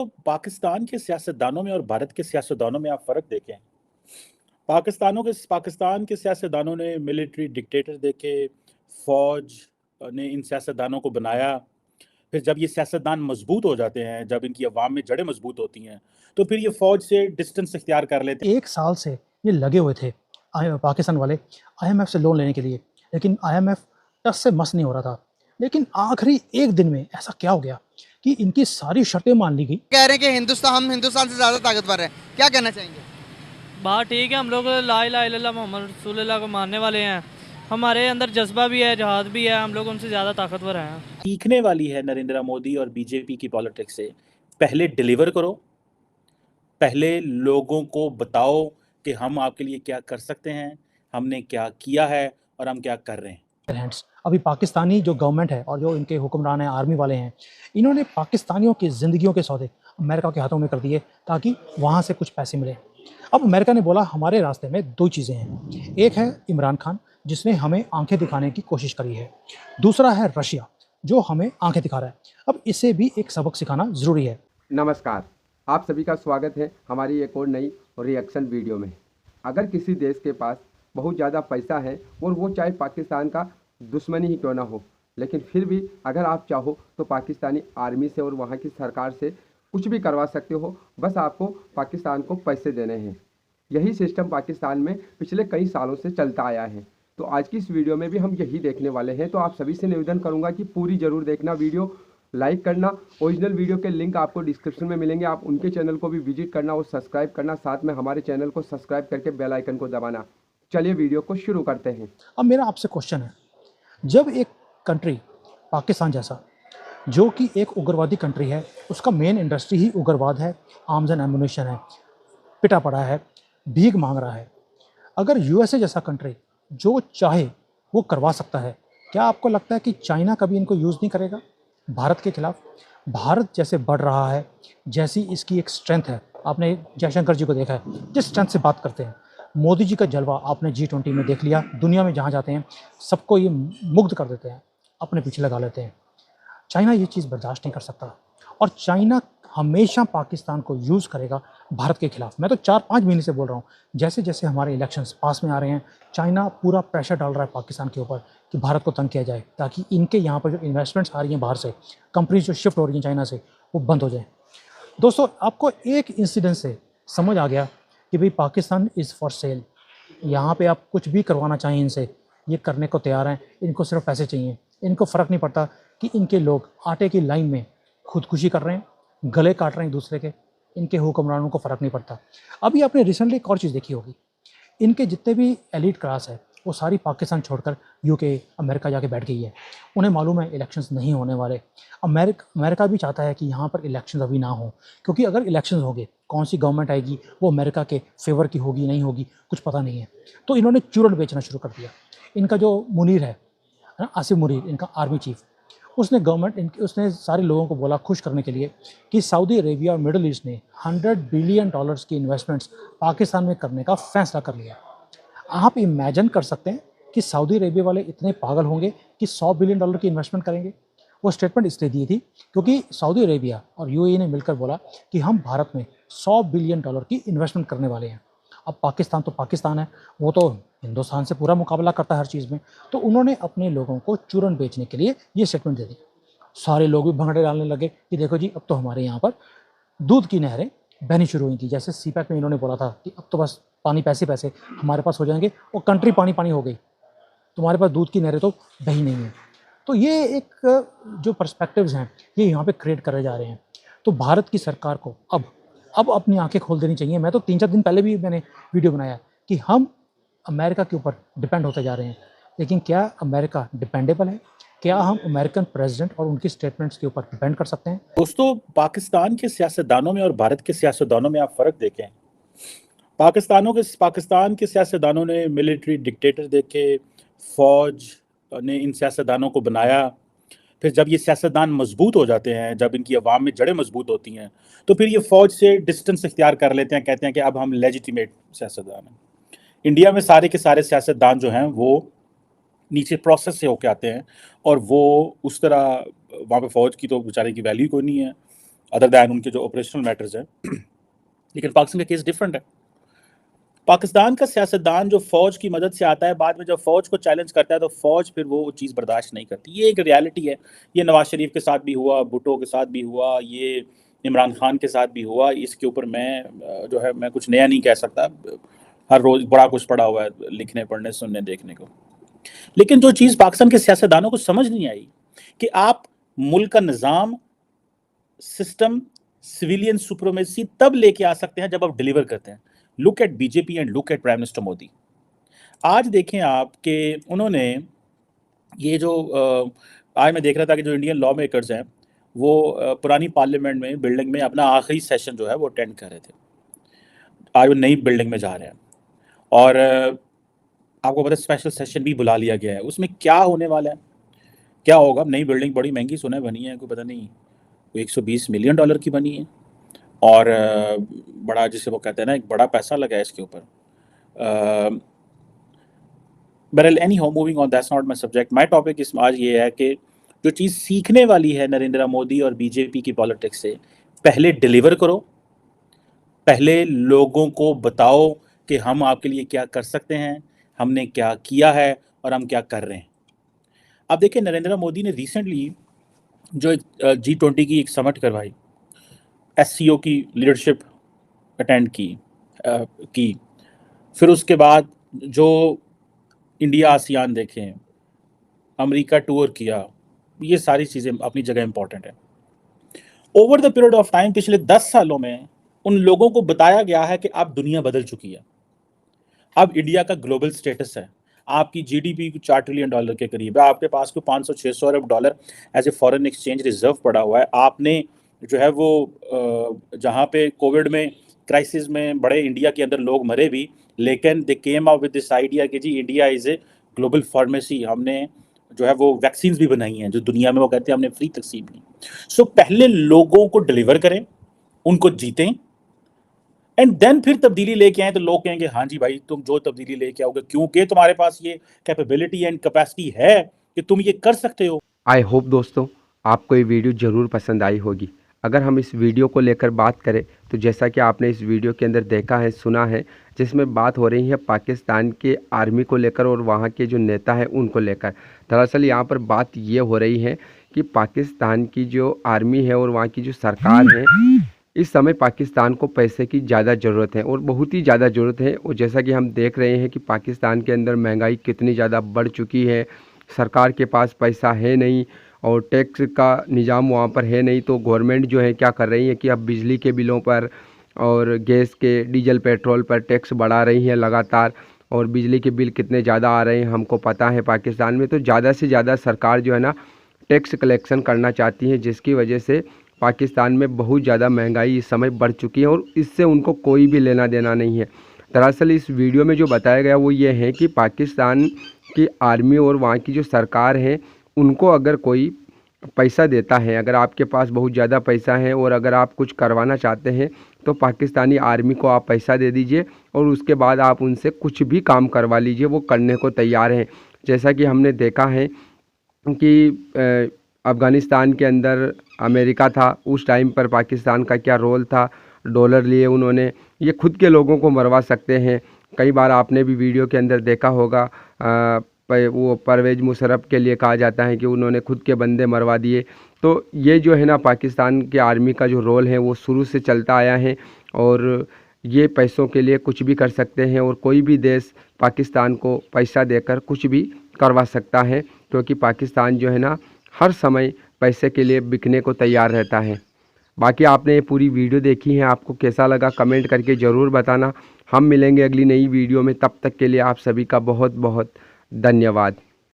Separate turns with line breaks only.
तो पाकिस्तान के सियासतदानों में और भारत के सियासतदानों में आप फ़र्क देखें। पाकिस्तान के सियासतदानों ने मिलिट्री डिक्टेटर देखे, फ़ौज ने इन सियासतदानों को बनाया। फिर जब ये सियासतदान मज़बूत हो जाते हैं, जब इनकी अवाम में जड़ें मज़बूत होती हैं, तो फिर ये फ़ौज से डिस्टेंस इख्तियार कर लेते हैं।
1 साल से ये लगे हुए थे पाकिस्तान वाले आईएमएफ से लोन लेने के लिए, लेकिन आईएमएफ टस से मस नहीं हो रहा था। लेकिन आखिरी 1 दिन में ऐसा क्या हो गया कि इनकी सारी शर्तें मान ली गई।
कह रहे हैं कि हम हिंदुस्तान से ज़्यादा ताकतवर हैं, क्या कहना चाहेंगे?
बात ठीक है, हम लोग ला इलाहा इल्लल्लाह मोहम्मद रसूलुल्लाह को मानने वाले हैं। हमारे अंदर जज्बा भी है, जहाद भी है, हम लोग उनसे ज़्यादा ताकतवर हैं।
सीखने वाली है नरेंद्र मोदी और बीजेपी की पॉलिटिक्स से। पहले डिलीवर करो, पहले लोगों को बताओ कि हम आपके लिए क्या कर सकते हैं, हमने क्या किया है और हम क्या कर रहे हैं।
हैंड्स अभी पाकिस्तानी जो गवर्नमेंट है और जो इनके हुक्मरान हैं, आर्मी वाले हैं, इन्होंने पाकिस्तानियों की ज़िंदगियों के सौदे अमेरिका के हाथों में कर दिए ताकि वहाँ से कुछ पैसे मिले। अब अमेरिका ने बोला हमारे रास्ते में 2 चीज़ें हैं, एक है इमरान खान जिसने हमें आंखें दिखाने की कोशिश करी है, दूसरा है रशिया जो हमें आंखें दिखा रहा है। अब इसे भी एक सबक सिखाना ज़रूरी है।
नमस्कार, आप सभी का स्वागत है हमारी एक और नई रिएक्शन वीडियो में। अगर किसी देश के पास बहुत ज़्यादा पैसा है और वो चाहे पाकिस्तान का दुश्मनी ही क्यों ना हो, लेकिन फिर भी अगर आप चाहो तो पाकिस्तानी आर्मी से और वहाँ की सरकार से कुछ भी करवा सकते हो, बस आपको पाकिस्तान को पैसे देने हैं। यही सिस्टम पाकिस्तान में पिछले कई सालों से चलता आया है। तो आज की इस वीडियो में भी हम यही देखने वाले हैं। तो आप सभी से निवेदन करूँगा कि पूरी ज़रूर देखना, वीडियो लाइक करना। ओरिजिनल वीडियो के लिंक आपको डिस्क्रिप्शन में मिलेंगे, आप उनके चैनल को भी विजिट करना और सब्सक्राइब करना, साथ में हमारे चैनल को सब्सक्राइब करके बेल आइकन को दबाना। चलिए वीडियो को शुरू करते हैं।
अब मेरा आपसे क्वेश्चन है, जब एक कंट्री पाकिस्तान जैसा जो कि एक उग्रवादी कंट्री है, उसका मेन इंडस्ट्री ही उग्रवाद है, आर्म्स एंड एम्युनिशन है, पिटा पड़ा है, भीख मांग रहा है, अगर यूएसए जैसा कंट्री जो चाहे वो करवा सकता है, क्या आपको लगता है कि चाइना कभी इनको यूज़ नहीं करेगा भारत के खिलाफ? भारत जैसे बढ़ रहा है, जैसी इसकी एक स्ट्रेंथ है, आपने जयशंकर जी को देखा है जिस स्ट्रेंथ से बात करते हैं, मोदी जी का जलवा आपने G20 में देख लिया, दुनिया में जहाँ जाते हैं सबको ये मुग्ध कर देते हैं, अपने पीछे लगा लेते हैं। चाइना ये चीज़ बर्दाश्त नहीं कर सकता और चाइना हमेशा पाकिस्तान को यूज़ करेगा भारत के खिलाफ। मैं तो 4-5 महीने से बोल रहा हूँ, जैसे जैसे हमारे इलेक्शंस पास में आ रहे हैं, चाइना पूरा प्रेशर डाल रहा है पाकिस्तान के ऊपर कि भारत को तंग किया जाए ताकि इनके यहाँ पर जो इन्वेस्टमेंट्स आ रही हैं बाहर से, कंपनीज जो शिफ्ट हो रही हैं चाइना से, वो बंद हो जाए। दोस्तों, आपको एक इंसिडेंट से समझ आ गया कि भाई पाकिस्तान इज़ फॉर सेल। यहाँ पे आप कुछ भी करवाना चाहें इनसे, ये करने को तैयार हैं, इनको सिर्फ पैसे चाहिए। इनको फ़र्क नहीं पड़ता कि इनके लोग आटे की लाइन में खुदकुशी कर रहे हैं, गले काट रहे हैं दूसरे के, इनके हुक्मरानों को फ़र्क नहीं पड़ता। अभी आपने रिसेंटली एक और चीज़ देखी होगी, इनके जितने भी एलीट क्लास है वो सारी पाकिस्तान छोड़कर यूके, अमेरिका जाके बैठ गई है। उन्हें मालूम है इलेक्शंस नहीं होने वाले। अमेरिका भी चाहता है कि यहाँ पर इलेक्शंस अभी ना हो, क्योंकि अगर इलेक्शंस होंगे, कौन सी गवर्नमेंट आएगी वो अमेरिका के फेवर की होगी नहीं होगी कुछ पता नहीं है। तो इन्होंने चूरन बेचना शुरू कर दिया। इनका जो मुनीर है ना, आसिफ मुनीर, इनका आर्मी चीफ, उसने सारे लोगों को बोला खुश करने के लिए कि सऊदी अरेबिया और मिडल ईस्ट ने $100 बिलियन की इन्वेस्टमेंट्स पाकिस्तान में करने का फैसला कर लिया। आप इमेजिन कर सकते हैं कि सऊदी अरेबिया वाले इतने पागल होंगे कि $100 बिलियन की इन्वेस्टमेंट करेंगे। वो स्टेटमेंट इसलिए दी थी क्योंकि सऊदी अरेबिया और यूएई ने मिलकर बोला कि हम भारत में $100 बिलियन की इन्वेस्टमेंट करने वाले हैं। अब पाकिस्तान तो पाकिस्तान है, वो तो हिंदुस्तान से पूरा मुकाबला करता है हर चीज़ में, तो उन्होंने अपने लोगों को चूरन बेचने के लिए ये स्टेटमेंट दे दी। सारे लोग भी भंगड़े डालने लगे कि देखो जी, अब तो हमारे यहाँ पर दूध की नहरें बहनी शुरू हुई थी। जैसे सीपैक में इन्होंने बोला था कि अब तो बस पानी पैसे पैसे हमारे पास हो जाएंगे, और कंट्री पानी पानी हो गई, तुम्हारे पास दूध की नहरें तो बही नहीं है। तो ये एक जो पर्सपेक्टिव्स हैं ये यहाँ पे क्रिएट करे जा रहे हैं। तो भारत की सरकार को अब अपनी आंखें खोल देनी चाहिए। मैं तो 3-4 दिन पहले भी मैंने वीडियो बनाया कि हम अमेरिका के ऊपर डिपेंड होते जा रहे हैं, लेकिन क्या अमेरिका डिपेंडेबल है? क्या हम अमेरिकन प्रेसिडेंट और उनकी स्टेटमेंट्स के ऊपर डिपेंड कर सकते हैं?
दोस्तों, पाकिस्तान के सियासतदानों में और भारत के सियासतदानों में आप फ़र्क देखें। पाकिस्तान के सियासतदानों ने मिलिट्री डिक्टेटर देखे, फ़ौज ने इन सियासतदानों को बनाया। फिर जब ये सियासतदान मज़बूत हो जाते हैं, जब इनकी अवाम में जड़ें मज़बूत होती हैं, तो फिर ये फ़ौज से डिस्टेंस इख्तियार कर लेते हैं, कहते हैं कि अब हम लेजिटिमेट सियासतदान हैं। इंडिया में सारे के सारे सियासतदान जो हैं वो नीचे प्रोसेस से होके आते हैं, और वो उस तरह वहाँ पे फ़ौज की तो बेचारे की वैल्यू कोई नहीं है। अदर दैन उनके जो ऑपरेशनल मैटर्स हैं। लेकिन पाकिस्तान का केस डिफरेंट है। पाकिस्तान का सियासतदान जो फ़ौज की मदद से आता है, बाद में जब फ़ौज को चैलेंज करता है तो फ़ौज फिर वो चीज़ बर्दाश्त नहीं करती। ये एक रियलिटी है। ये नवाज़ शरीफ के साथ भी हुआ, भुट्टो के साथ भी हुआ, ये इमरान खान के साथ भी हुआ। इसके ऊपर मैं जो है मैं कुछ नया नहीं कह सकता। हर रोज़ बड़ा कुछ पड़ा हुआ है लिखने, पढ़ने, सुनने, देखने को। लेकिन जो चीज़ पाकिस्तान के सियासतदानों को समझ नहीं आई कि आप मुल्क का निज़ाम, सिस्टम, सिविलियन सुप्रीमेसी तब लेके आ सकते हैं जब आप डिलीवर करते हैं। Look at BJP and look at prime minister Modi. आज देखें आप कि उन्होंने ये जो आज मैं देख रहा था कि जो इंडियन लॉ मेकर्स हैं वो पुरानी पार्लियामेंट में बिल्डिंग में अपना आखिरी सेशन जो है वो अटेंड कर रहे थे। आज वो नई बिल्डिंग में जा रहे हैं और आपको पता है स्पेशल सेशन भी बुला लिया गया है। उसमें क्या होने वाला है, क्या होगा? नई बिल्डिंग बड़ी महंगी सुना बनी है, कोई पता नहीं, कोई $120 मिलियन की बनी है और बड़ा, जिसे वो कहते हैं ना, एक बड़ा पैसा लगा है इसके ऊपर। बहरहाल any how, moving on, that's not my subject. My topic इस आज ये है कि जो चीज़ सीखने वाली है नरेंद्र मोदी और बीजेपी की पॉलिटिक्स से, पहले डिलीवर करो, पहले लोगों को बताओ कि हम आपके लिए क्या कर सकते हैं, हमने क्या किया है और हम क्या कर रहे हैं। अब देखिए, नरेंद्र मोदी ने रिसेंटली जो एक G20 की एक समिट करवाई, SCO की लीडरशिप अटेंड की, फिर उसके बाद जो इंडिया आसियान देखें, अमेरिका टूर किया, ये सारी चीज़ें अपनी जगह इम्पॉर्टेंट है। Over the period of time, पिछले 10 सालों में उन लोगों को बताया गया है कि अब दुनिया बदल चुकी है। अब इंडिया का ग्लोबल स्टेटस है, आपकी GDP $4 ट्रिलियन के करीब है, आपके पास को $500-600 अरब as a foreign exchange reserve पड़ा हुआ है। आपने जो है वो जहाँ पे कोविड में क्राइसिस में बड़े इंडिया के अंदर लोग मरे भी, लेकिन they came out with this idea कि जी India is a global pharmacy. हमने जो है वो वैक्सीन्स भी बनाई हैं जो दुनिया में वो कहते हैं हमने फ्री तकसीम की। सो पहले लोगों को डिलीवर करें, उनको जीतें, एंड देन फिर तब्दीली लेके आए तो लोग कहेंगे हाँ जी भाई तुम जो तब्दीली लेके आओगे, क्योंकि तुम्हारे पास ये कैपेबिलिटी एंड कैपेसिटी है कि तुम ये कर सकते हो।
आई होप दोस्तों आपको ये वीडियो ज़रूर पसंद आई होगी। अगर हम इस वीडियो को लेकर बात करें तो जैसा कि आपने इस वीडियो के अंदर देखा है, सुना है, जिसमें बात हो रही है पाकिस्तान के आर्मी को लेकर और वहाँ के जो नेता हैं उनको लेकर। दरअसल यहाँ पर बात ये हो रही है कि पाकिस्तान की जो आर्मी है और वहाँ की जो सरकार है, इस समय पाकिस्तान को पैसे की ज़्यादा ज़रूरत है और बहुत ही ज़्यादा ज़रूरत है। और जैसा कि हम देख रहे हैं कि पाकिस्तान के अंदर महंगाई कितनी ज़्यादा बढ़ चुकी है, सरकार के पास पैसा है नहीं और टैक्स का निज़ाम वहाँ पर है नहीं। तो गवर्नमेंट जो है क्या कर रही है कि अब बिजली के बिलों पर और गैस के, डीजल, पेट्रोल पर टैक्स बढ़ा रही है लगातार। और बिजली के बिल कितने ज़्यादा आ रहे हैं हमको पता है पाकिस्तान में। तो ज़्यादा से ज़्यादा सरकार जो है ना टैक्स कलेक्शन करना चाहती है, जिसकी वजह से पाकिस्तान में बहुत ज़्यादा महंगाई इस समय बढ़ चुकी है और इससे उनको कोई भी लेना देना नहीं है। दरअसल इस वीडियो में जो बताया गया वो ये है कि पाकिस्तान की आर्मी और वहाँ की जो सरकार है उनको अगर कोई पैसा देता है, अगर आपके पास बहुत ज़्यादा पैसा है और अगर आप कुछ करवाना चाहते हैं तो पाकिस्तानी आर्मी को आप पैसा दे दीजिए और उसके बाद आप उनसे कुछ भी काम करवा लीजिए, वो करने को तैयार हैं। जैसा कि हमने देखा है कि अफ़गानिस्तान के अंदर अमेरिका था, उस टाइम पर पाकिस्तान का क्या रोल था, डॉलर लिए उन्होंने, ये खुद के लोगों को मरवा सकते हैं। कई बार आपने भी वीडियो के अंदर देखा होगा, वो परवेज़ मुशर्रफ के लिए कहा जाता है कि उन्होंने खुद के बंदे मरवा दिए। तो ये जो है ना पाकिस्तान के आर्मी का जो रोल है वो शुरू से चलता आया है और ये पैसों के लिए कुछ भी कर सकते हैं और कोई भी देश पाकिस्तान को पैसा देकर कुछ भी करवा सकता है, क्योंकि पाकिस्तान जो है ना हर समय पैसे के लिए बिकने को तैयार रहता है। बाकी आपने ये पूरी वीडियो देखी है, आपको कैसा लगा कमेंट करके ज़रूर बताना। हम मिलेंगे अगली नई वीडियो में, तब तक के लिए आप सभी का बहुत बहुत धन्यवाद।